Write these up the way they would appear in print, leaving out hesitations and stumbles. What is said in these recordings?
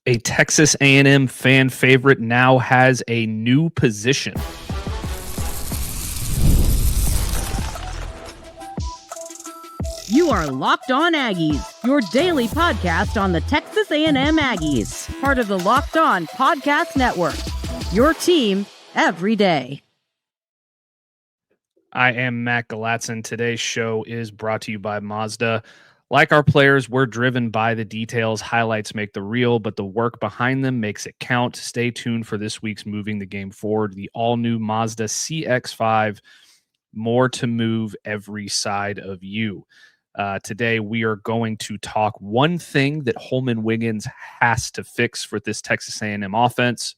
A Texas A&M fan favorite now has a new position. You are Locked On Aggies, your daily podcast on the Texas A&M Aggies, part of the Locked On Podcast Network, your team every day. I am Matt Galatzan. Today's show is brought to you by Mazda. Like our players, we're driven by the details. Highlights make the reel, but the work behind them makes it count. Stay tuned for this week's Moving the Game Forward, the all-new Mazda CX-5. More to move every side of you. Today, we are going to talk one thing that Holomon Wiggins has to fix for this Texas A&M offense.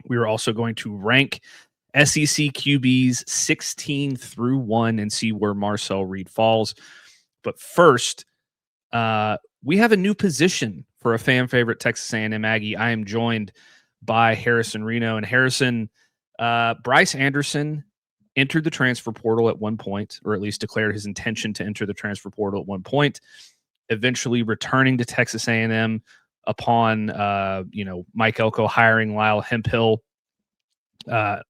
We are also going to rank SEC QBs 16 through 1 and see where Marcel Reed falls. But first, we have a new position for a fan favorite Texas A&M Aggie. I am joined by Harrison Reno. And Harrison, Bryce Anderson entered the transfer portal at one point, or at least declared his intention to enter the transfer portal at one point, eventually returning to Texas A&M upon, Mike Elko hiring Lyle Hemphill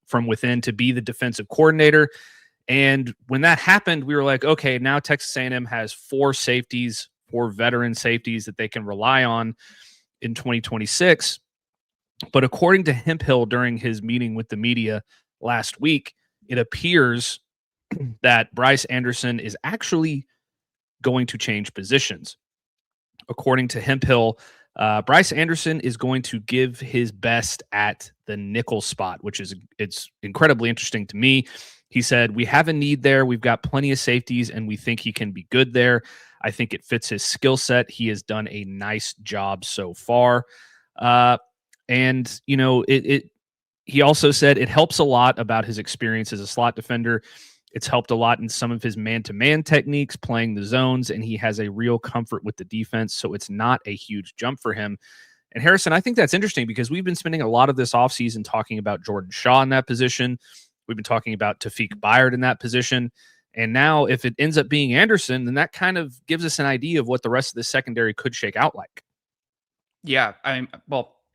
from within to be the defensive coordinator. And when that happened, we were like, okay, now Texas A&M has four veteran safeties that they can rely on in 2026. But according to Hemphill during his meeting with the media last week, it appears that Bryce Anderson is actually going to change positions. According to Hemphill, Bryce Anderson is going to give his best at the nickel spot, it's incredibly interesting to me. He said, we have a need there. We've got plenty of safeties, and we think he can be good there. I think it fits his skill set. He has done a nice job so far. He also said it helps a lot about his experience as a slot defender. It's helped a lot in some of his man-to-man techniques, playing the zones, and he has a real comfort with the defense, so it's not a huge jump for him. And Harrison, I think that's interesting because we've been spending a lot of this offseason talking about Jordan Shaw in that position. We've been talking about Tawfiq Byard in that position. And now if it ends up being Anderson, then that kind of gives us an idea of what the rest of the secondary could shake out like. Yeah,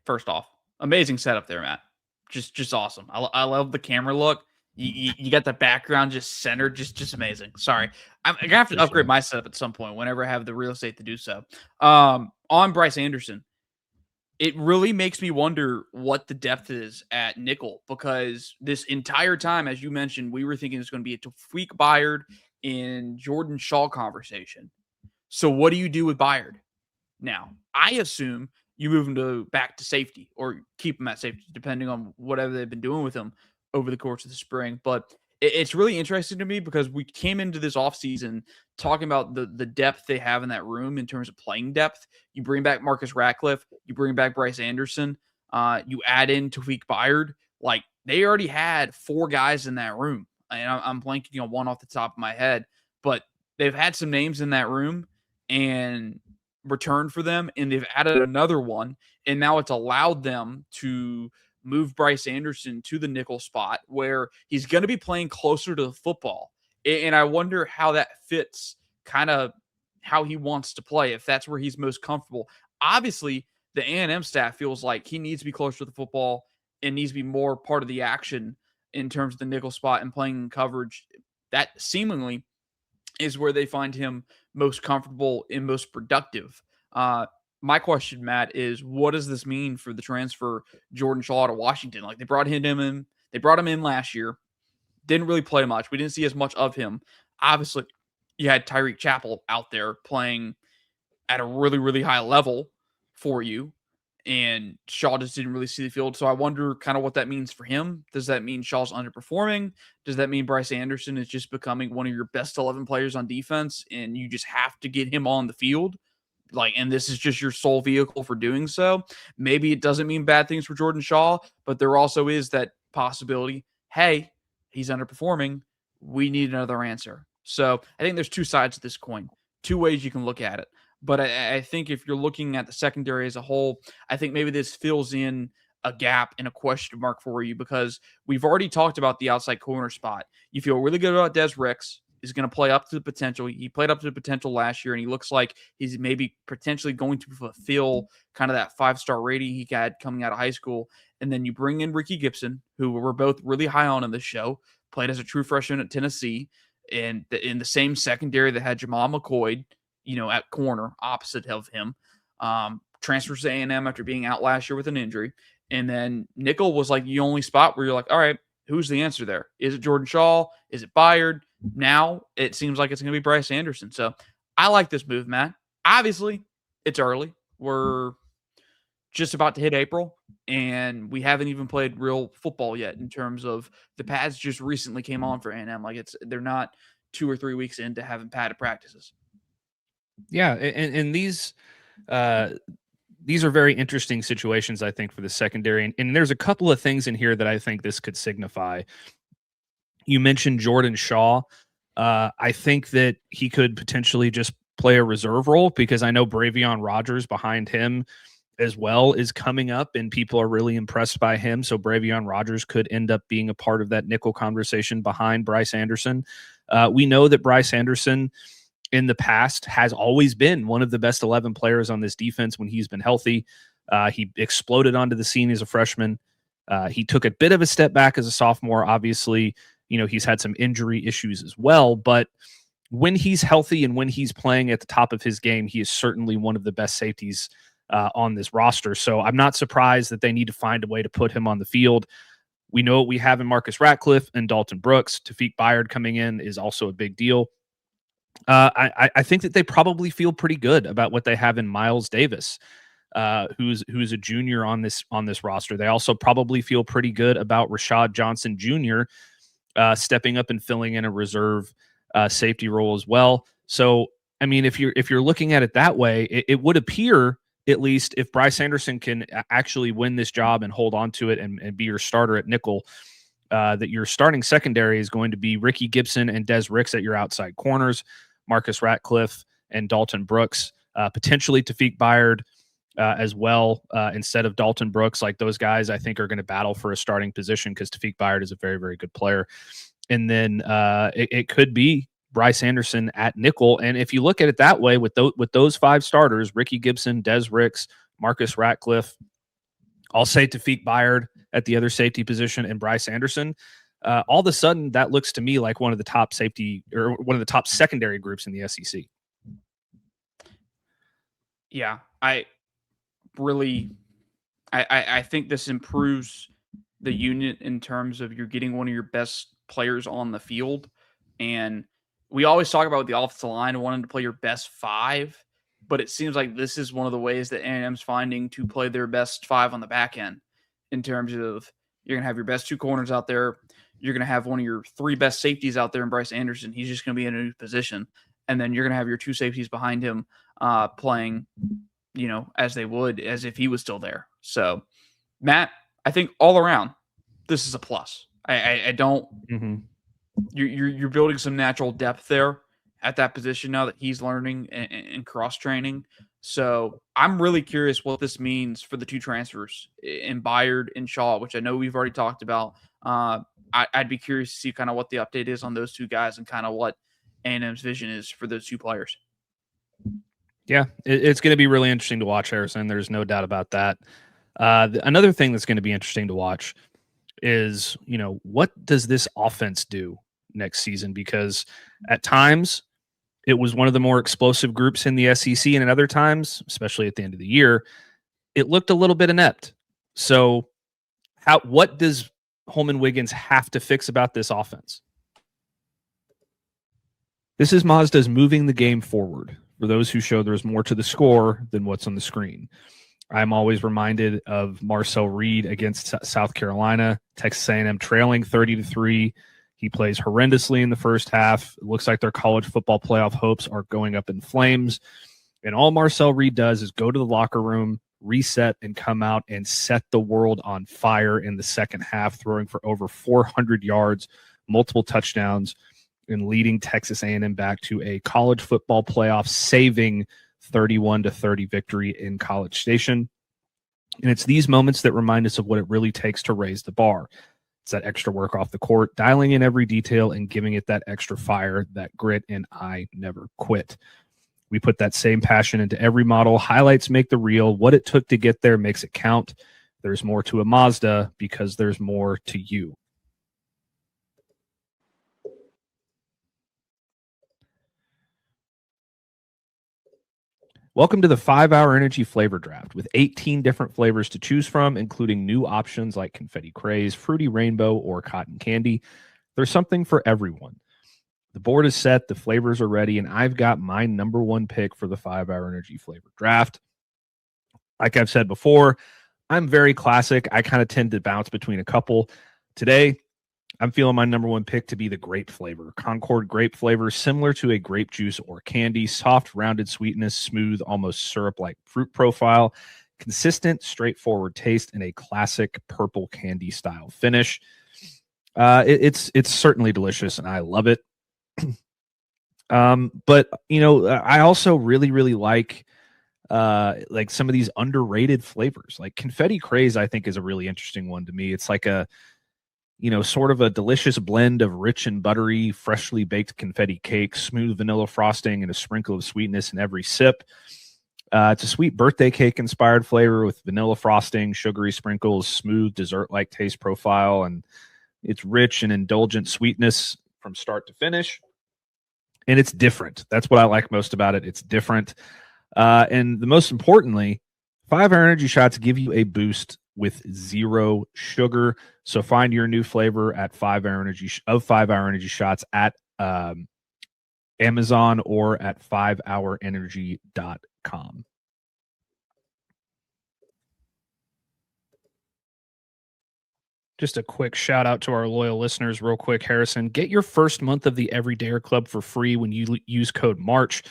first off, amazing setup there, Matt. Just awesome. I love the camera look. You got the background just centered, just amazing. Sorry, I'm gonna have to upgrade my setup at some point whenever I have the real estate to do so. On Bryce Anderson, it really makes me wonder what the depth is at nickel, because this entire time, as you mentioned, we were thinking it's going to be a Tawfiq Byard and Jordan Shaw conversation. So what do you do with Byard now? I assume you move him back to safety or keep him at safety, depending on whatever they've been doing with him over the course of the spring. But it's really interesting to me because we came into this offseason talking about the depth they have in that room in terms of playing depth. You bring back Marcus Ratcliffe, you bring back Bryce Anderson, you add in Tawfiq Byard. Like, they already had four guys in that room. And I'm blanking on one off the top of my head, but they've had some names in that room and returned for them, and they've added another one, and now it's allowed them to move Bryce Anderson to the nickel spot where he's going to be playing closer to the football. And I wonder how that fits kind of how he wants to play, if that's where he's most comfortable. Obviously, the A&M staff feels like he needs to be closer to the football and needs to be more part of the action in terms of the nickel spot and playing in coverage. That seemingly is where they find him most comfortable and most productive. My question, Matt, is what does this mean for the transfer Jordan Shaw to Washington? Like, they brought him in last year, didn't really play much. We didn't see as much of him. Obviously, you had Tyreek Chappell out there playing at a really, really high level for you, and Shaw just didn't really see the field. So I wonder kind of what that means for him. Does that mean Shaw's underperforming? Does that mean Bryce Anderson is just becoming one of your best 11 players on defense and you just have to get him on the field? And this is just your sole vehicle for doing so. Maybe it doesn't mean bad things for Jordan Shaw, but there also is that possibility. Hey, he's underperforming. We need another answer. So I think there's two sides to this coin, two ways you can look at it. But I think if you're looking at the secondary as a whole, I think maybe this fills in a gap and a question mark for you, because we've already talked about the outside corner spot. You feel really good about Des Ricks. is going to play up to the potential. He played up to the potential last year, and he looks like he's maybe potentially going to fulfill kind of that 5-star rating he had coming out of high school. And then you bring in Ricky Gibson, who we're both really high on in this show, played as a true freshman at Tennessee, and in the same secondary that had Jamal McCoy, at corner opposite of him. Transfers to A&M after being out last year with an injury. And then nickel was like the only spot where you're like, all right, who's the answer there? Is it Jordan Shaw? Is it Byard? Now it seems like it's going to be Bryce Anderson. So I like this move, Matt. Obviously, it's early. We're just about to hit April, and we haven't even played real football yet in terms of the pads just recently came on for A&M. Like they're not 2 or 3 weeks into having padded practices. Yeah, and these are very interesting situations, I think, for the secondary. And there's a couple of things in here that I think this could signify. You mentioned Jordan Shaw. I think that he could potentially just play a reserve role because I know Bravion Rogers behind him as well is coming up, and people are really impressed by him. So Bravion Rogers could end up being a part of that nickel conversation behind Bryce Anderson. We know that Bryce Anderson in the past has always been one of the best 11 players on this defense when he's been healthy. He exploded onto the scene as a freshman. He took a bit of a step back as a sophomore. Obviously, he's had some injury issues as well, but when he's healthy and when he's playing at the top of his game, he is certainly one of the best safeties on this roster. So I'm not surprised that they need to find a way to put him on the field. We know what we have in Marcus Ratcliffe and Dalton Brooks. Tawfiq Byard coming in is also a big deal. I think that they probably feel pretty good about what they have in Miles Davis, who's a junior on this roster. They also probably feel pretty good about Rashad Johnson Jr. Stepping up and filling in a reserve safety role as well. So, I mean, if you're looking at it that way, it would appear, at least if Bryce Anderson can actually win this job and hold on to it and be your starter at nickel, that your starting secondary is going to be Ricky Gibson and Des Ricks at your outside corners, Marcus Ratcliffe and Dalton Brooks, potentially Tawfiq Byard as well, instead of Dalton Brooks. Like, those guys I think are going to battle for a starting position because Tawfiq Byard is a very, very good player. And then it could be Bryce Anderson at nickel. And if you look at it that way, with those 5 starters, Ricky Gibson, Des Ricks, Marcus Ratcliffe, I'll say Tawfiq Byard at the other safety position, and Bryce Anderson, all of a sudden that looks to me like one of the top safety or one of the top secondary groups in the SEC. Yeah, I think this improves the unit in terms of you're getting one of your best players on the field. And we always talk about the offensive line wanting to play your best 5, but it seems like this is one of the ways that A&M's finding to play their best 5 on the back end, in terms of you're going to have your best 2 corners out there. You're going to have one of your 3 best safeties out there in Bryce Anderson. He's just going to be in a new position. And then you're going to have your 2 safeties behind him playing, as they would, as if he was still there. So, Matt, I think all around, this is a plus. I don't. Mm-hmm. You're building some natural depth there at that position now that he's learning and cross training. So I'm really curious what this means for the 2 transfers in Byard and Shaw, which I know we've already talked about. I'd be curious to see kind of what the update is on those 2 guys and kind of what A&M's vision is for those 2 players. Yeah, it's going to be really interesting to watch, Harrison. There's no doubt about that. Another thing that's going to be interesting to watch is, what does this offense do next season? Because at times it was one of the more explosive groups in the SEC, and at other times, especially at the end of the year, it looked a little bit inept. So what does Holomon Wiggins have to fix about this offense? This is Mazda's moving the game forward. For those who show there's more to the score than what's on the screen. I'm always reminded of Marcel Reed against South Carolina, Texas A&M trailing 30-3. He plays horrendously in the first half. It looks like their college football playoff hopes are going up in flames. And all Marcel Reed does is go to the locker room, reset, and come out and set the world on fire in the second half, throwing for over 400 yards, multiple touchdowns, and leading Texas A&M back to a college football playoff saving 31-30 victory in College Station. And it's these moments that remind us of what it really takes to raise the bar. It's that extra work off the court, dialing in every detail and giving it that extra fire, that grit, and I never quit. We put that same passion into every model. Highlights make the reel. What it took to get there makes it count. There's more to a Mazda because there's more to you. Welcome to the 5-Hour Energy Flavor Draft with 18 different flavors to choose from, including new options like Confetti Craze, Fruity Rainbow, or Cotton Candy. There's something for everyone. The board is set, the flavors are ready, and I've got my number one pick for the 5-Hour Energy Flavor Draft. Like I've said before, I'm very classic. I kind of tend to bounce between a couple. Today, I'm feeling my number one pick to be the grape flavor. Concord grape flavor, similar to a grape juice or candy, soft, rounded sweetness, smooth, almost syrup-like fruit profile, consistent, straightforward taste, and a classic purple candy style finish. It's certainly delicious, and I love it. But I also really like some of these underrated flavors. Like Confetti Craze, I think, is a really interesting one to me. It's like a sort of a delicious blend of rich and buttery, freshly baked confetti cake, smooth vanilla frosting, and a sprinkle of sweetness in every sip. It's a sweet birthday cake inspired flavor with vanilla frosting, sugary sprinkles, smooth dessert-like taste profile, and it's rich and indulgent sweetness from start to finish. And it's different. That's what I like most about it. It's different. And the most importantly, 5-Hour Energy Shots give you a boost with 0 sugar. So find your new flavor at 5-Hour Energy Shots at Amazon or at 5hourenergy.com. Just a quick shout out to our loyal listeners real quick, Harrison. Get your first month of the Everydayer Club for free when you use code MARCH.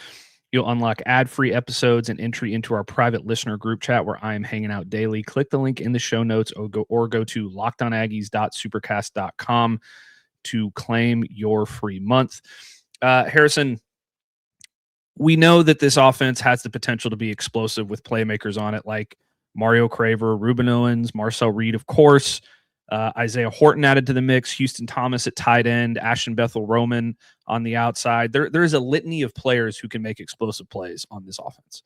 You'll unlock ad-free episodes and entry into our private listener group chat where I am hanging out daily. Click the link in the show notes or go to lockedonaggies.supercast.com to claim your free month. Harrison, we know that this offense has the potential to be explosive with playmakers on it like Mario Craver, Reuben Owens, Marcel Reed, of course, Isaiah Horton added to the mix, Houston Thomas at tight end, Ashton Bethel Roman on the outside. There's a litany of players who can make explosive plays on this offense.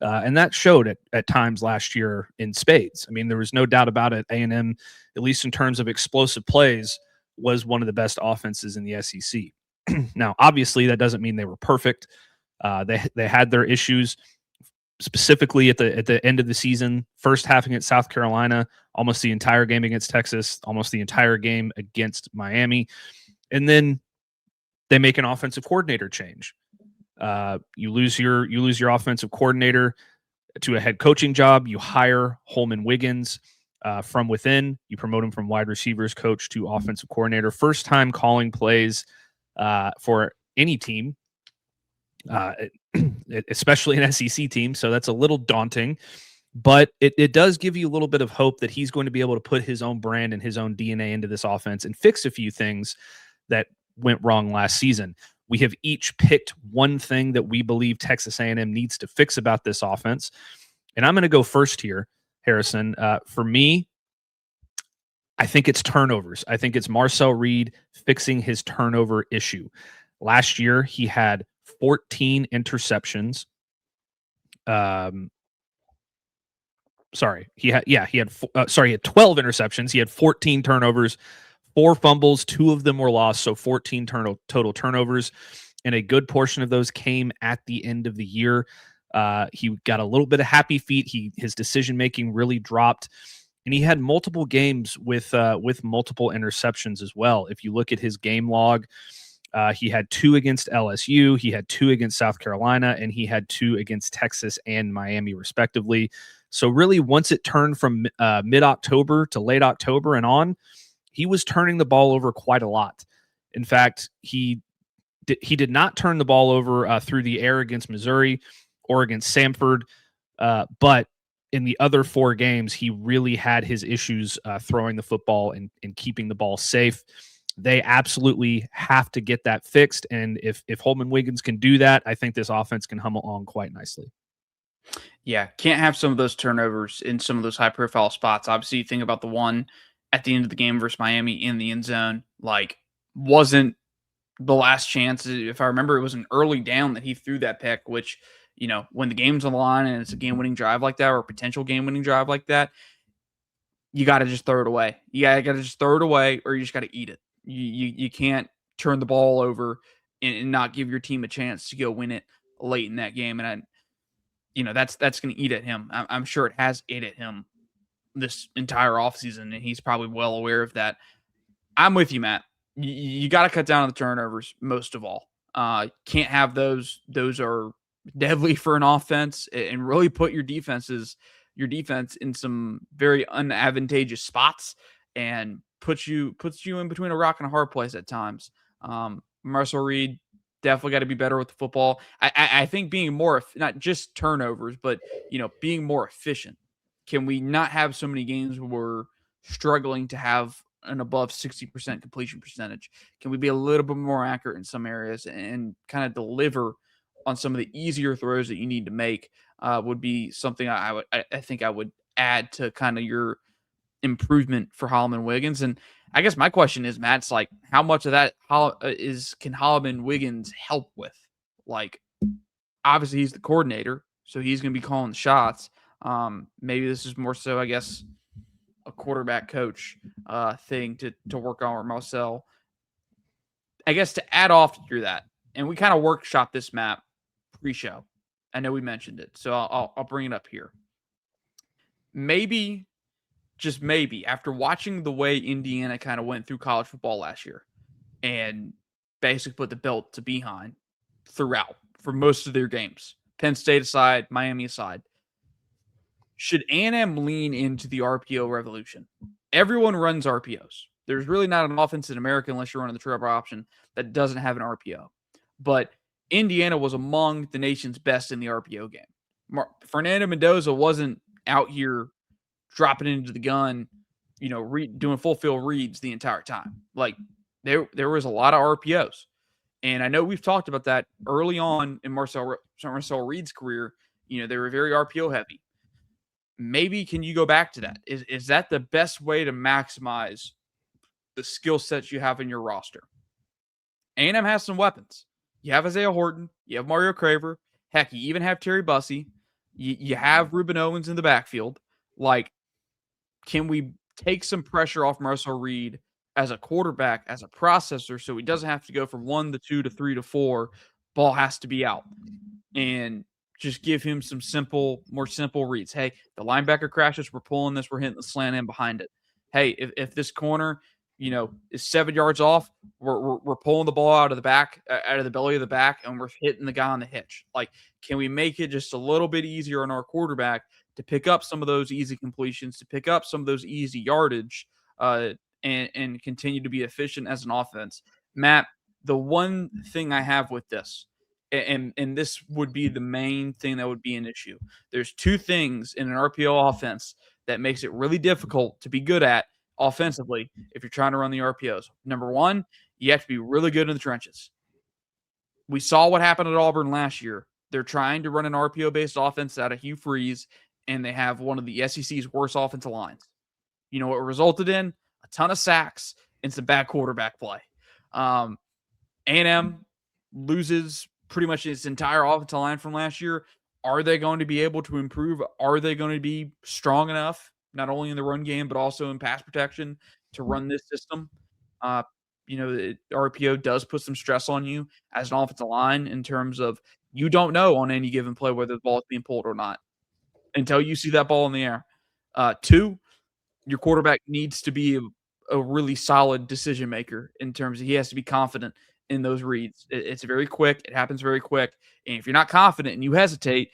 And that showed at times last year in spades. I mean, there was no doubt about it. A&M, at least in terms of explosive plays, was one of the best offenses in the SEC. Now, obviously, that doesn't mean they were perfect. They had their issues, specifically at the end of the season, first half against South Carolina, almost the entire game against Texas, almost the entire game against Miami. And then they make an offensive coordinator change. You lose your offensive coordinator to a head coaching job. You hire Holomon Wiggins from within. You promote him from wide receivers coach to offensive coordinator. First time calling plays for any team, especially an SEC team. So that's a little daunting, but it does give you a little bit of hope that he's going to be able to put his own brand and his own DNA into this offense and fix a few things that went wrong last season. We have each picked one thing that we believe Texas A&M needs to fix about this offense. And I'm going to go first here, Harrison. For me, I think it's turnovers. I think it's Marcel Reed fixing his turnover issue. Last year, he had 14 interceptions. He had 12 interceptions. He had 14 turnovers, 4 fumbles, 2 of them were lost, so 14 total turnovers, and a good portion of those came at the end of the year. He got a little bit of happy feet. His decision making really dropped, and he had multiple games with multiple interceptions as well. If you look at his game log, he had 2 against LSU, he had 2 against South Carolina, and he had 2 against Texas and Miami, respectively. So really, once it turned from mid-October to late October and on, he was turning the ball over quite a lot. In fact, he did not turn the ball over through the air against Missouri or against Samford, but in the other 4 games, he really had his issues throwing the football and keeping the ball safe. They absolutely have to get that fixed, and if Holomon Wiggins can do that, I think this offense can hum along quite nicely. Yeah, can't have some of those turnovers in some of those high-profile spots. Obviously, you think about the one at the end of the game versus Miami in the end zone, like, wasn't the last chance. If I remember, it was an early down that he threw that pick, which, when the game's on the line and it's a game-winning drive like that or a potential game-winning drive like that, you got to just throw it away. You got to just throw it away, or you just got to eat it. You can't turn the ball over and not give your team a chance to go win it late in that game. And that's going to eat at him. I'm sure it has ate at him this entire offseason, and he's probably well aware of that. I'm with you, Matt. You got to cut down on the turnovers most of all. Can't have those. Those are deadly for an offense, and really put your defense in some very unadvantageous spots, and puts you in between a rock and a hard place at times. Marcel Reed definitely got to be better with the football. I think being more, not just turnovers, but being more efficient. Can we not have so many games where we're struggling to have an above 60% completion percentage? Can we be a little bit more accurate in some areas and kind of deliver on some of the easier throws that you need to make? Would be something I think I would add to kind of your improvement for Holomon Wiggins. And I guess my question is, Matt, it's like, how much of that can Holomon Wiggins help with? Like, obviously he's the coordinator, so he's going to be calling the shots. Maybe this is more so, I guess, a quarterback coach thing to work on with Marcel. I guess to add off through that, and we kind of workshop this map pre-show. I know we mentioned it, so I'll bring it up here. Maybe, just maybe, after watching the way Indiana kind of went through college football last year and basically put the belt to behind throughout for most of their games, Penn State aside, Miami aside, should A&M lean into the RPO revolution? Everyone runs RPOs. There's really not an offense in America, unless you're running the Trevor option, that doesn't have an RPO. But Indiana was among the nation's best in the RPO game. Fernando Mendoza wasn't out here dropping into the gun, doing full field reads the entire time. Like, there was a lot of RPOs. And I know we've talked about that early on in Marcel Reed's career. They were very RPO heavy. Maybe can you go back to that? Is that the best way to maximize the skill sets you have in your roster? A&M has some weapons. You have Isaiah Horton. You have Mario Craver. Heck, you even have Terry Bussey. You have Reuben Owens in the backfield. Like, can we take some pressure off Marcel Reed as a quarterback, as a processor, so he doesn't have to go from 1 to 2 to 3 to 4? Ball has to be out. And just give him some more simple reads. Hey, the linebacker crashes, we're pulling this, we're hitting the slant in behind it. Hey, if this corner, is 7 yards off, we're pulling the ball out of the belly of the back, and we're hitting the guy on the hitch. Like, can we make it just a little bit easier on our quarterback to pick up some of those easy completions, to pick up some of those easy yardage, and continue to be efficient as an offense? Matt, the one thing I have with this, and this would be the main thing that would be an issue. There's two things in an RPO offense that makes it really difficult to be good at offensively if you're trying to run the RPOs. Number one, you have to be really good in the trenches. We saw what happened at Auburn last year. They're trying to run an RPO-based offense out of Hugh Freeze, and they have one of the SEC's worst offensive lines. You know what it resulted in? A ton of sacks and some bad quarterback play. A&M loses pretty much its entire offensive line from last year. Are they going to be able to improve? Are they going to be strong enough, not only in the run game, but also in pass protection, to run this system? The RPO does put some stress on you as an offensive line in terms of you don't know on any given play whether the ball is being pulled or not until you see that ball in the air. Two, your quarterback needs to be a really solid decision maker in terms of he has to be confident in those reads. It's very quick. It happens very quick. And if you're not confident and you hesitate,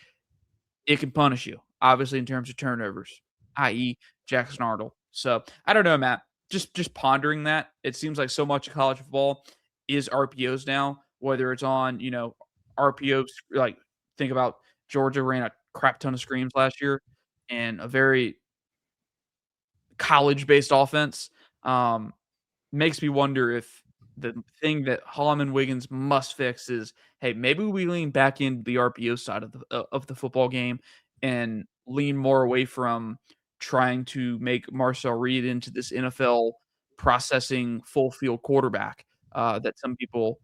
it can punish you, obviously, in terms of turnovers, i.e. Jackson Arnold. So I don't know, Matt. Just pondering that. It seems like so much of college football is RPOs now, whether it's on, RPOs. Like, think about Georgia ran a crap ton of screens last year and a very college-based offense. Makes me wonder if the thing that Holomon Wiggins must fix is, hey, maybe we lean back into the RPO side of the football game and lean more away from trying to make Marcel Reed into this NFL processing full field quarterback that some people,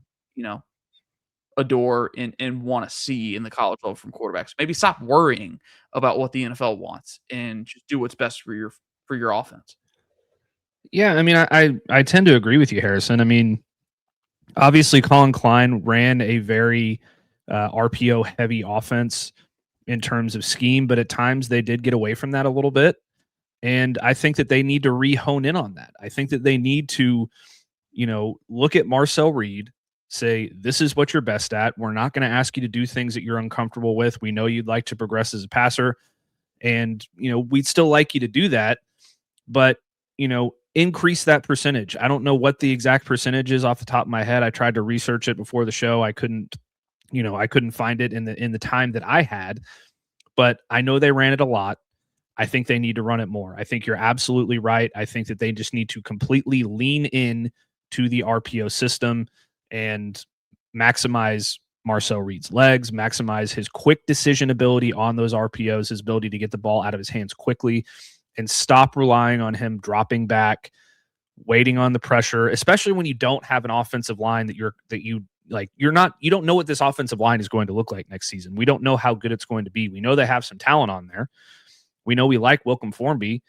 adore and want to see in the college level from quarterbacks. Maybe stop worrying about what the NFL wants and just do what's best for your offense. Yeah, I mean, I tend to agree with you, Harrison. I mean, obviously, Colin Klein ran a very RPO heavy offense in terms of scheme, but at times they did get away from that a little bit. And I think that they need to re-hone in on that. I think that they need to, look at Marcel Reed, say, this is what you're best at. We're not going to ask you to do things that you're uncomfortable with. We know you'd like to progress as a passer. And, we'd still like you to do that. But, increase that percentage. I don't know what the exact percentage is off the top of my head. I tried to research it before the show. I couldn't find it in the time that I had, but I know they ran it a lot. I think they need to run it more. I think you're absolutely right. I think that they just need to completely lean in to the RPO system and maximize Marcel Reed's legs, maximize his quick decision ability on those RPOs, his ability to get the ball out of his hands quickly, and stop relying on him dropping back, waiting on the pressure, especially when you don't have an offensive line that you don't know what this offensive line is going to look like next season. We don't know how good it's going to be. We know they have some talent on there. We know we like Wilcom Formby.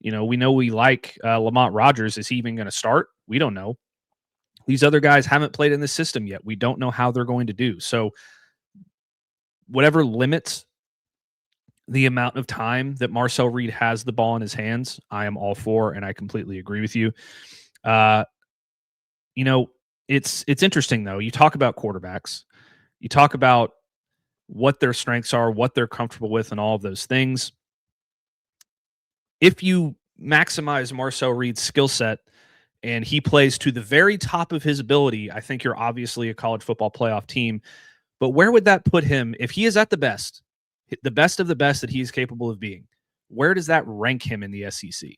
We know we like Lamont Rogers. Is he even going to start? We don't know. These other guys haven't played in the system yet. We don't know how they're going to do. So whatever limits the amount of time that Marcel Reed has the ball in his hands, I am all for, and I completely agree with you. It's interesting, though. You talk about quarterbacks. You talk about what their strengths are, what they're comfortable with, and all of those things. If you maximize Marcel Reed's skill set and he plays to the very top of his ability, I think you're obviously a college football playoff team. But where would that put him if he is at the best of the best that he is capable of being? Where does that rank him in the SEC?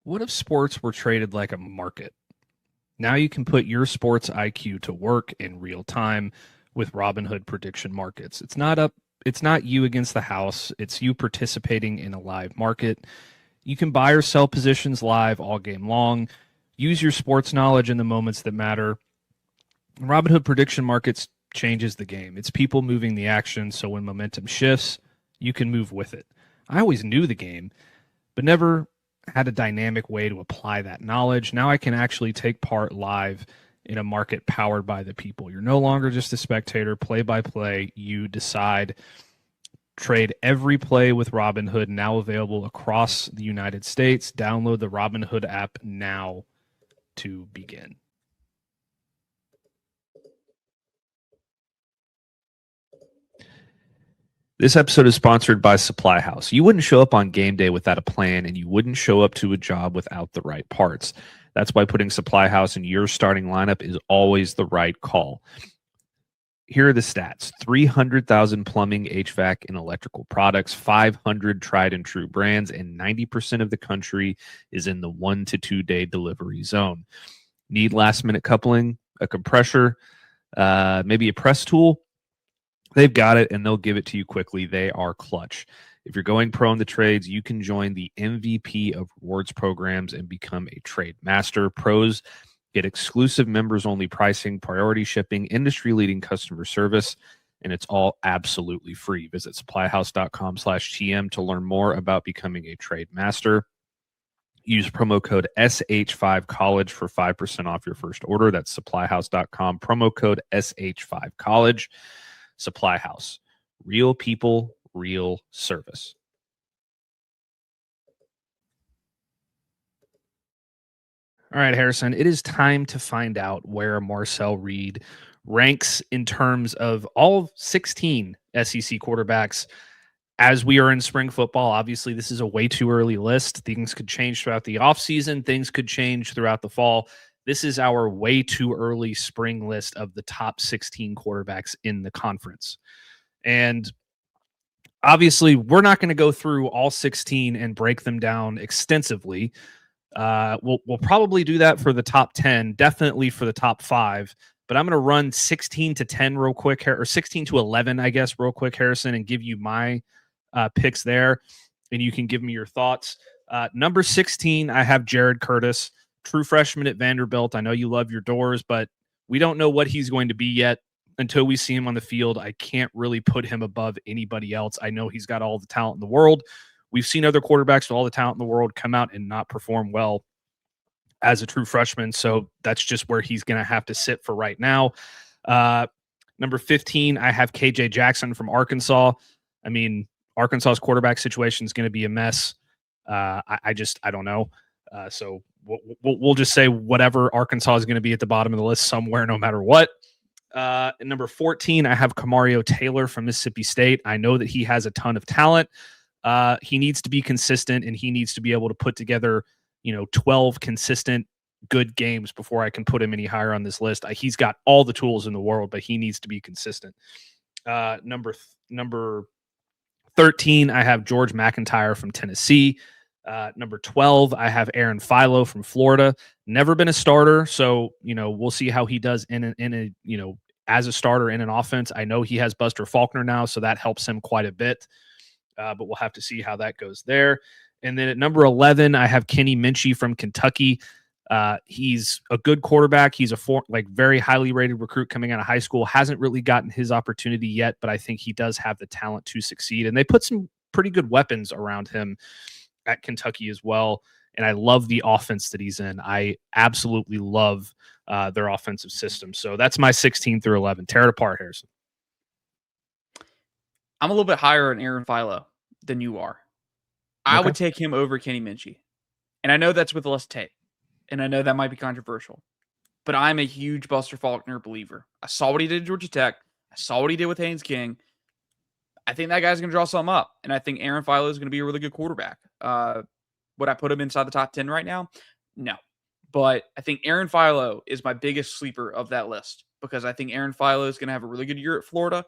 What if sports were traded like a market? Now you can put your sports IQ to work in real time with Robinhood prediction markets. It's not you against the house. It's you participating in a live market. You can buy or sell positions live all game long. Use your sports knowledge in the moments that matter. Robinhood prediction markets changes the game. It's people moving the action, so when momentum shifts, you can move with it. I always knew the game, but never had a dynamic way to apply that knowledge. Now I can actually take part live in a market powered by the people. You're no longer just a spectator, play by play. You decide. Trade every play with Robinhood, now available across the United States. Download the Robinhood app now to begin. This episode is sponsored by Supply House. You wouldn't show up on game day without a plan, and you wouldn't show up to a job without the right parts. That's why putting Supply House in your starting lineup is always the right call. Here are the stats: 300,000 plumbing, HVAC, and electrical products, 500 tried and true brands, and 90% of the country is in the 1 to 2 day delivery zone. Need last minute coupling, a compressor, maybe a press tool? They've got it, and they'll give it to you quickly. They are clutch. If you're going pro in the trades, you can join the MVP of rewards programs and become a trade master. Pros get exclusive members-only pricing, priority shipping, industry-leading customer service, and it's all absolutely free. Visit supplyhouse.com/TM to learn more about becoming a trade master. Use promo code SH5College for 5% off your first order. That's supplyhouse.com, promo code SH5College. Supply House. Real people, real service. All right, Harrison, it is time to find out where Marcel Reed ranks in terms of all 16 SEC quarterbacks as we are in spring football. Obviously, this is a way too early list. Things could change throughout the offseason. Things could change throughout the fall. This is our way too early spring list of the top 16 quarterbacks in the conference. And obviously, we're not going to go through all 16 and break them down extensively. We'll probably do that for the top 10, definitely for the top 5. But I'm going to run 16 to 10 real quick, or 16 to 11, I guess, real quick, Harrison, and give you my picks there, and you can give me your thoughts. Number 16, I have Jared Curtis, true freshman at Vanderbilt. I know you love your doors, but we don't know what he's going to be yet until we see him on the field. I can't really put him above anybody else. I know he's got all the talent in the world. We've seen other quarterbacks with all the talent in the world come out and not perform well as a true freshman. So that's just where he's going to have to sit for right now. Number 15, I have KJ Jackson from Arkansas. I mean, Arkansas's quarterback situation is going to be a mess. I don't know. So we'll just say whatever. Arkansas is going to be at the bottom of the list somewhere, no matter what. At number 14, I have Kamario Taylor from Mississippi State. I know that he has a ton of talent. He needs to be consistent, and he needs to be able to put together, 12 consistent good games before I can put him any higher on this list. He's got all the tools in the world, but he needs to be consistent. Number 13, I have George McIntyre from Tennessee. Number 12, I have Aaron Philo from Florida. Never been a starter, so we'll see how he does in a as a starter in an offense. I know he has Buster Faulkner now, so that helps him quite a bit. But we'll have to see how that goes there. And then at number 11, I have Kenny Minchie from Kentucky. He's a good quarterback. He's a very highly rated recruit coming out of high school. Hasn't really gotten his opportunity yet, but I think he does have the talent to succeed. And they put some pretty good weapons around him at Kentucky as well. And I love the offense that he's in. I absolutely love their offensive system. So that's my 16 through 11. Tear it apart, Harrison. I'm a little bit higher on Aaron Philo than you are. I would take him over Kenny Minchie. And I know that's with less tape. And I know that might be controversial. But I'm a huge Buster Faulkner believer. I saw what he did at Georgia Tech. I saw what he did with Haynes King. I think that guy's going to draw something up. And I think Aaron Philo is going to be a really good quarterback. Would I put him inside the top 10 right now? No. But I think Aaron Philo is my biggest sleeper of that list because I think Aaron Philo is going to have a really good year at Florida.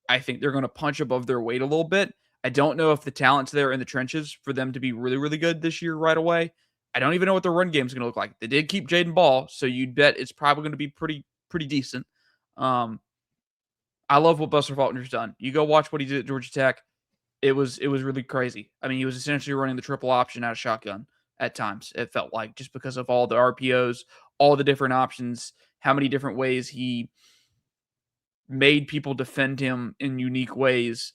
I think they're going to punch above their weight a little bit. I don't know if the talent's there in the trenches for them to be really, really good this year right away. I don't even know what their run game is going to look like. They did keep Jaden Ball, so you'd bet it's probably going to be pretty decent. I love what Buster Faulkner's done. You go watch what he did at Georgia Tech. It was really crazy. I mean, he was essentially running the triple option out of shotgun at times, it felt like, just because of all the RPOs, all the different options, how many different ways he made people defend him in unique ways,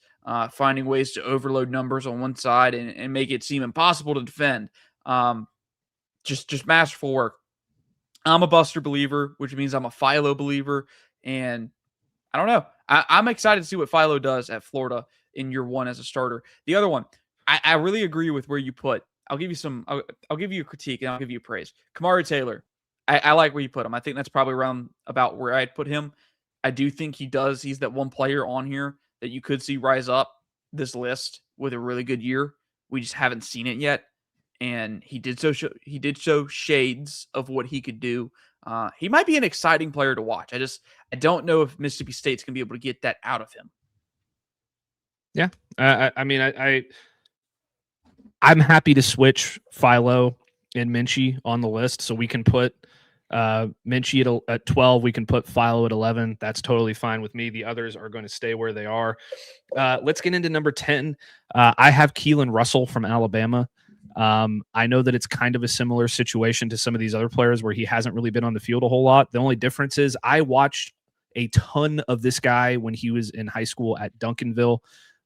finding ways to overload numbers on one side and make it seem impossible to defend. Just masterful work. I'm a Buster believer, which means I'm a Philo believer. And I don't know. I'm excited to see what Philo does at Florida in year one as a starter. The other one, I really agree with where you put. I'll give you a critique and I'll give you praise. Kamario Taylor, I like where you put him. I think that's probably around about where I'd put him. I do think he's that one player on here that you could see rise up this list with a really good year. We just haven't seen it yet. And he did show shades of what he could do. He might be an exciting player to watch. I don't know if Mississippi State's going to be able to get that out of him. Yeah. I'm happy to switch Philo and Minchie on the list. So we can put Minchie at 12. We can put Philo at 11. That's totally fine with me. The others are going to stay where they are. Let's get into number 10. I have Keelan Russell from Alabama. I know that it's kind of a similar situation to some of these other players where he hasn't really been on the field a whole lot. The only difference is I watched a ton of this guy when he was in high school at Duncanville.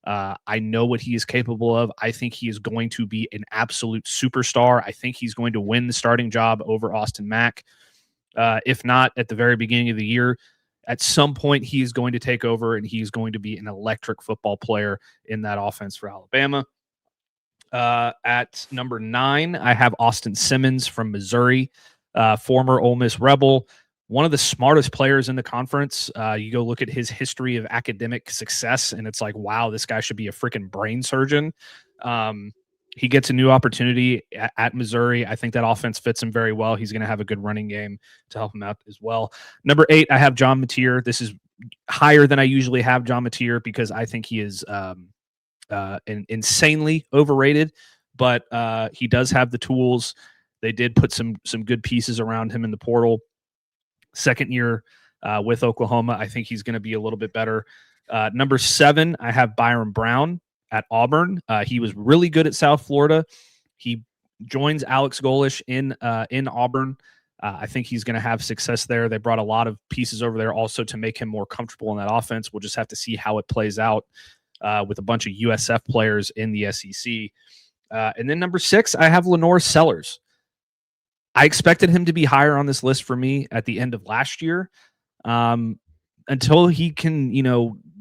I know what he is capable of. I think he is going to be an absolute superstar. I think he's going to win the starting job over Austin Mack. If not at the very beginning of the year, at some point he is going to take over and he's going to be an electric football player in that offense for Alabama. At number 9, I have Austin Simmons from Missouri, former Ole Miss Rebel, one of the smartest players in the conference. You go look at his history of academic success, and it's like, wow, this guy should be a freaking brain surgeon. He gets a new opportunity at Missouri. I think that offense fits him very well. He's going to have a good running game to help him out as well. Number 8, I have John Mateer. This is higher than I usually have John Mateer because I think he is insanely overrated, but he does have the tools. They did put some good pieces around him in the portal. Second year with Oklahoma, I think he's going to be a little bit better. Number 7, I have Byron Brown at Auburn. He was really good at South Florida. He joins Alex Golish in Auburn. I think he's going to have success there. They brought a lot of pieces over there also to make him more comfortable in that offense. We'll just have to see how it plays out with a bunch of USF players in the SEC. And then number 6, I have Lenore Sellers. I expected him to be higher on this list for me at the end of last year. Until he can,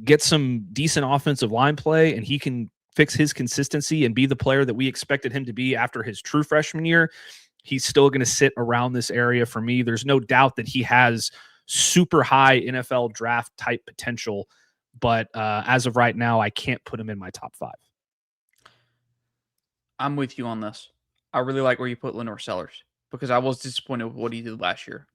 get some decent offensive line play and he can fix his consistency and be the player that we expected him to be after his true freshman year, he's still going to sit around this area for me. There's no doubt that he has super high NFL draft type potential, but as of right now, I can't put him in my top 5. I'm with you on this. I really like where you put Lenore Sellers because I was disappointed with what he did last year.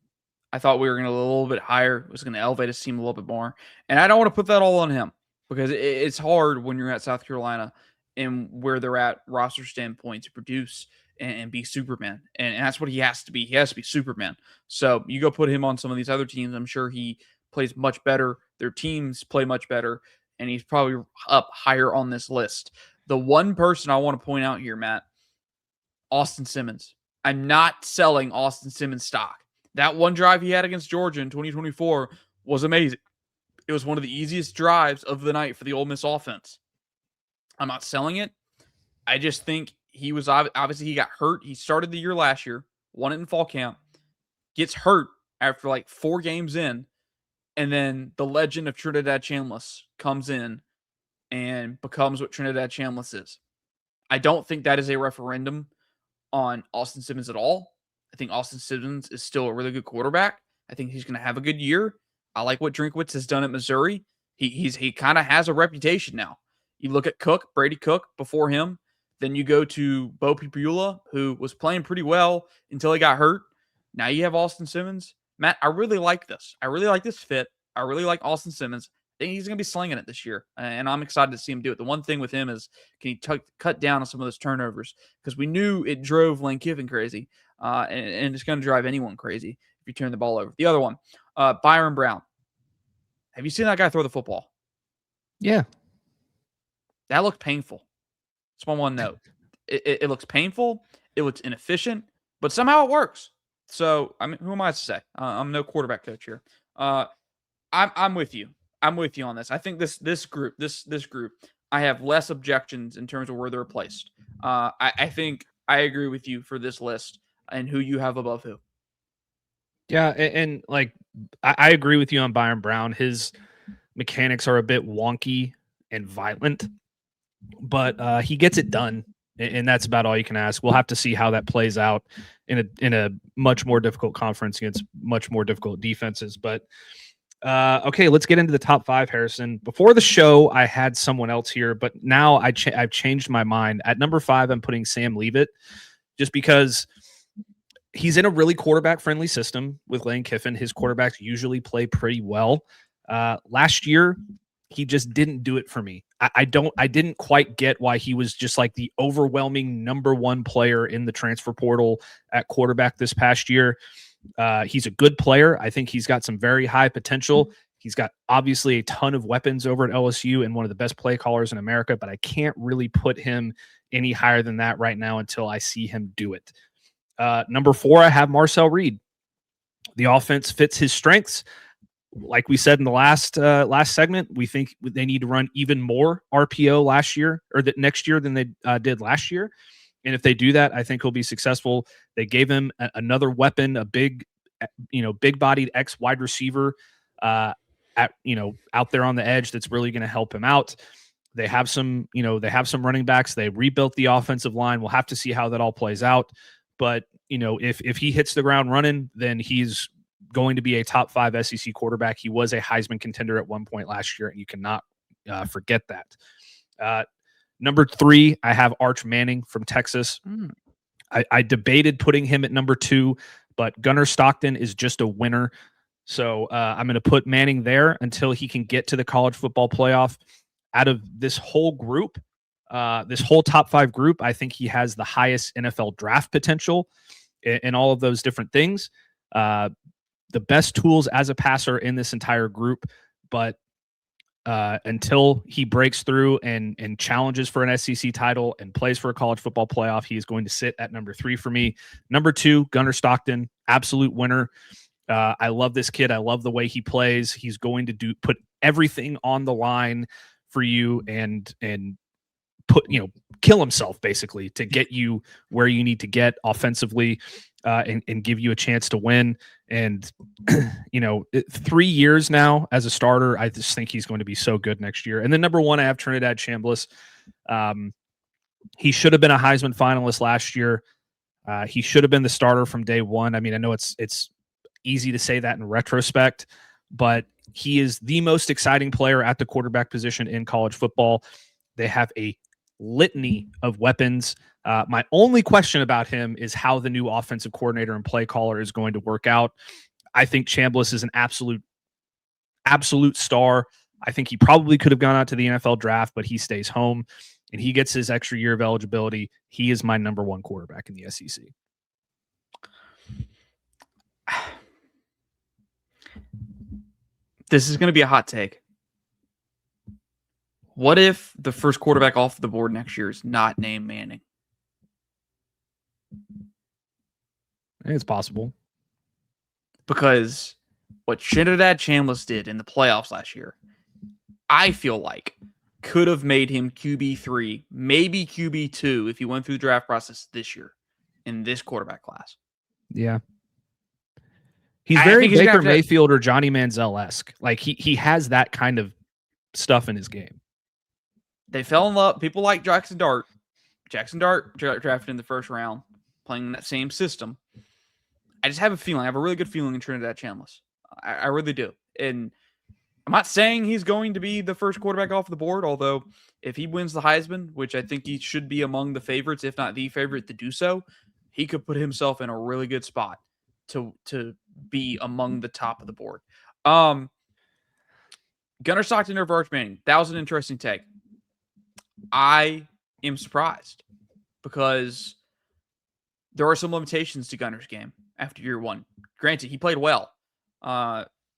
I thought we were going to a little bit higher. It was going to elevate his team a little bit more. And I don't want to put that all on him because it's hard when you're at South Carolina and where they're at roster standpoint to produce and be Superman. And that's what he has to be. He has to be Superman. So you go put him on some of these other teams. I'm sure he plays much better. Their teams play much better. And he's probably up higher on this list. The one person I want to point out here, Matt, Austin Simmons. I'm not selling Austin Simmons stock. That one drive he had against Georgia in 2024 was amazing. It was one of the easiest drives of the night for the Ole Miss offense. I'm not selling it. I just think he was obviously he got hurt. He started the year last year, won it in fall camp, gets hurt after like 4 games in, and then the legend of Trinidad Chambliss comes in and becomes what Trinidad Chambliss is. I don't think that is a referendum on Austin Simmons at all. I think Austin Simmons is still a really good quarterback. I think he's going to have a good year. I like what Drinkwitz has done at Missouri. He kind of has a reputation now. You look at Brady Cook before him. Then you go to Bo Pipula, who was playing pretty well until he got hurt. Now you have Austin Simmons. Matt, I really like this. I really like this fit. I really like Austin Simmons. I think he's going to be slinging it this year, and I'm excited to see him do it. The one thing with him is can he cut down on some of those turnovers because we knew it drove Lane Kiffin crazy, and it's going to drive anyone crazy if you turn the ball over. The other one, Byron Brown. Have you seen that guy throw the football? Yeah. That looked painful. That's my one note. It looks painful. It looks inefficient, but somehow it works. So, I mean, who am I to say? I'm no quarterback coach here. I'm with you. I'm with you on this. I think this group, I have less objections in terms of where they're placed. I think I agree with you for this list and who you have above who. Yeah, and like I agree with you on Byron Brown. His mechanics are a bit wonky and violent, but he gets it done, and that's about all you can ask. We'll have to see how that plays out in a much more difficult conference against much more difficult defenses. But okay, let's get into the top 5, Harrison. Before the show, I had someone else here, but now I've changed my mind. At number 5, I'm putting Sam Leavitt, just because he's in a really quarterback-friendly system with Lane Kiffin. His quarterbacks usually play pretty well. Last year, he just didn't do it for me. I didn't quite get why he was just like the overwhelming number 1 player in the transfer portal at quarterback this past year. He's a good player. I think he's got some very high potential. He's got obviously a ton of weapons over at LSU and one of the best play callers in America, but I can't really put him any higher than that right now until I see him do it. Number 4, I have Marcel Reed. The offense fits his strengths. Like we said in the last segment, we think they need to run even more RPO next year than they did last year. And if they do that, I think he'll be successful. They gave him another weapon, a big-bodied ex-wide receiver out there on the edge that's really going to help him out. They have some running backs. They rebuilt the offensive line. We'll have to see how that all plays out. But, if he hits the ground running, then he's going to be a top 5 SEC quarterback. He was a Heisman contender at one point last year, and you cannot forget that. Number 3, I have Arch Manning from Texas. I debated putting him at number 2, but Gunnar Stockton is just a winner. So I'm going to put Manning there until he can get to the college football playoff. Out of this whole group, this whole top 5 group, I think he has the highest NFL draft potential in all of those different things. The best tools as a passer in this entire group, but until he breaks through and challenges for an SEC title and plays for a college football playoff, he is going to sit at number 3 for me. Number 2, Gunnar Stockton, absolute winner. I love this kid. I love the way he plays. He's going to put everything on the line for you and put, kill himself basically to get you where you need to get offensively, and give you a chance to win. And 3 years now as a starter, I just think he's going to be so good next year. And then number 1, I have Trinidad Chambliss. He should have been a Heisman finalist last year. He should have been the starter from day one. I mean, I know it's easy to say that in retrospect, but he is the most exciting player at the quarterback position in college football. They have a litany of weapons. My only question about him is how the new offensive coordinator and play caller is going to work out. I think Chambliss is an absolute star. I think he probably could have gone out to the NFL draft, but he stays home and he gets his extra year of eligibility. He is my number 1 quarterback in the SEC. This is going to be a hot take. What if the first quarterback off the board next year is not named Manning? I think it's possible. Because what Trinidad Chambliss did in the playoffs last year, I feel like could have made him QB3, maybe QB2 if he went through the draft process this year in this quarterback class. Yeah. He's very Baker Mayfield or Johnny Manziel-esque. Like he has that kind of stuff in his game. They fell in love. People like Jackson Dart. Jackson Dart drafted in the first round, playing in that same system. I just have a feeling. I have a really good feeling in Trinidad Chambliss. I really do. And I'm not saying he's going to be the first quarterback off the board, although if he wins the Heisman, which I think he should be among the favorites, if not the favorite to do so, he could put himself in a really good spot to be among the top of the board. Gunnar Stockton over Arch Manning. That was an interesting take. I am surprised because there are some limitations to Gunnar's game after year 1. Granted, he played well,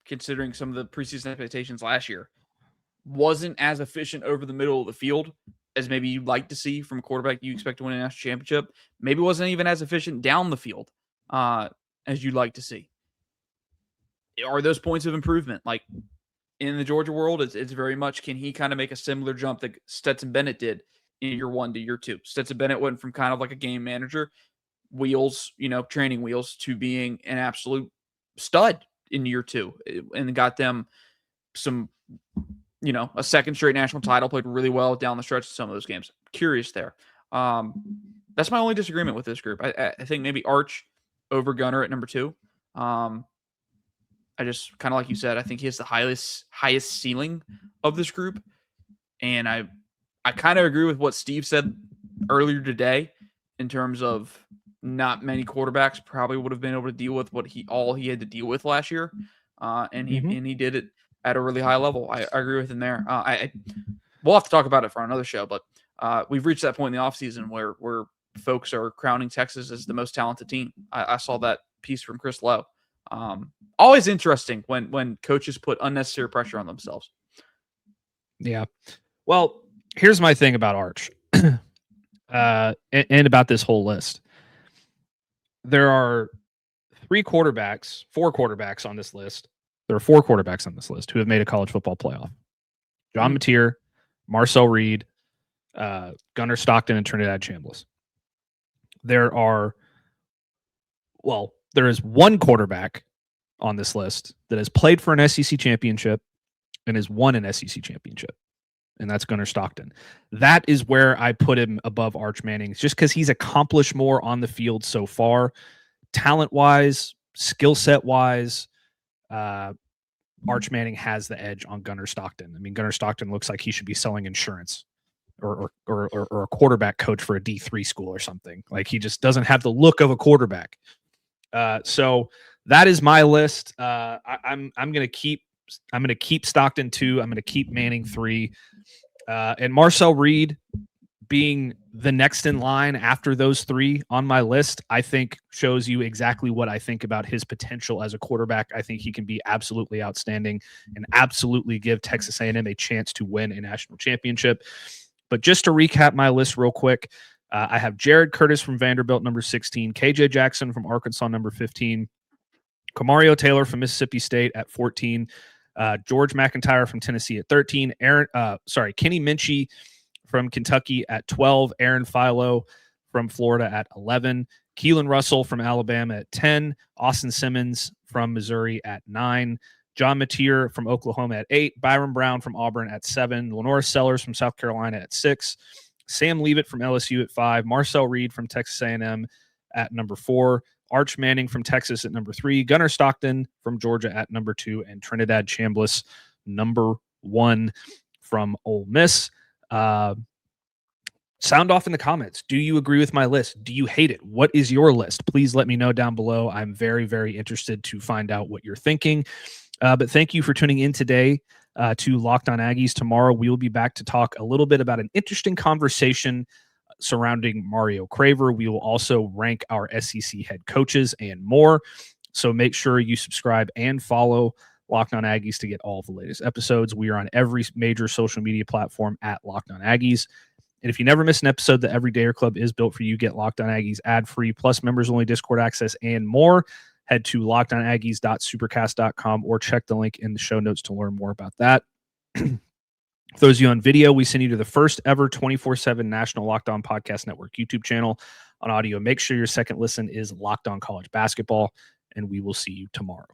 considering some of the preseason expectations last year. Wasn't as efficient over the middle of the field as maybe you'd like to see from a quarterback you expect to win a national championship. Maybe wasn't even as efficient down the field as you'd like to see. Are those points of improvement? Like in the Georgia world, it's very much, can he kind of make a similar jump that Stetson Bennett did in year 1 to year 2? Stetson Bennett went from kind of like a game manager, training wheels, to being an absolute stud in year 2 and got them some, a second straight national title, played really well down the stretch in some of those games. Curious there. That's my only disagreement with this group. I think maybe Arch over Gunnar at number 2. I just kind of like you said, I think he has the highest ceiling of this group. And I kind of agree with what Steve said earlier today in terms of not many quarterbacks probably would have been able to deal with what he had to deal with last year. And he did it at a really high level. I agree with him there. We'll have to talk about it for another show, but we've reached that point in the offseason where folks are crowning Texas as the most talented team. I saw that piece from Chris Lowe. Always interesting when coaches put unnecessary pressure on themselves. Yeah. Well, here's my thing about Arch and about this whole list. There are 4 quarterbacks on this list. There are 4 quarterbacks on this list who have made a college football playoff. John Mateer, Marcel Reed, Gunnar Stockton, and Trinidad Chambliss. There is one quarterback on this list that has played for an SEC championship and has won an SEC championship, and that's Gunnar Stockton. That is where I put him above Arch Manning, just because he's accomplished more on the field so far, talent-wise, skill set-wise. Arch Manning has the edge on Gunnar Stockton. I mean, Gunnar Stockton looks like he should be selling insurance or a quarterback coach for a D3 school or something. Like, he just doesn't have the look of a quarterback. So that is my list. I'm going to keep Stockton 2. I'm going to keep Manning 3. And Marcel Reed, being the next in line after those three on my list, I think shows you exactly what I think about his potential as a quarterback. I think he can be absolutely outstanding and absolutely give Texas A&M a chance to win a national championship. But just to recap my list real quick, I have Jared Curtis from Vanderbilt, number 16, KJ Jackson from Arkansas, number 15, Kamario Taylor from Mississippi State at 14, George McIntyre from Tennessee at 13, Kenny Minchie from Kentucky at 12, Aaron Philo from Florida at 11, Keelan Russell from Alabama at 10, Austin Simmons from Missouri at 9, John Mateer from Oklahoma at 8, Byron Brown from Auburn at 7, Lenora Sellers from South Carolina at 6, Sam Leavitt from LSU at 5, Marcel Reed from Texas A&M at number 4, Arch Manning from Texas at number 3, Gunnar Stockton from Georgia at number 2, and Trinidad Chambliss, number 1 from Ole Miss. Sound off in the comments. Do you agree with my list? Do you hate it? What is your list? Please let me know down below. I'm very, very interested to find out what you're thinking. But thank you for tuning in today to Locked On Aggies. Tomorrow we will be back to talk a little bit about an interesting conversation surrounding Mario Craver. We will also rank our SEC head coaches and more. So make sure you subscribe and follow Locked On Aggies to get all the latest episodes. We are on every major social media platform at Locked On Aggies. And if you never miss an episode, the Everydayer Club is built for you. Get Locked On Aggies ad-free, plus members-only Discord access and more. Head to lockedonaggies.supercast.com or check the link in the show notes to learn more about that. For those of you on video, we send you to the first ever 24/7 National Locked On Podcast Network YouTube channel. On audio, make sure your second listen is Locked On College Basketball, and we will see you tomorrow.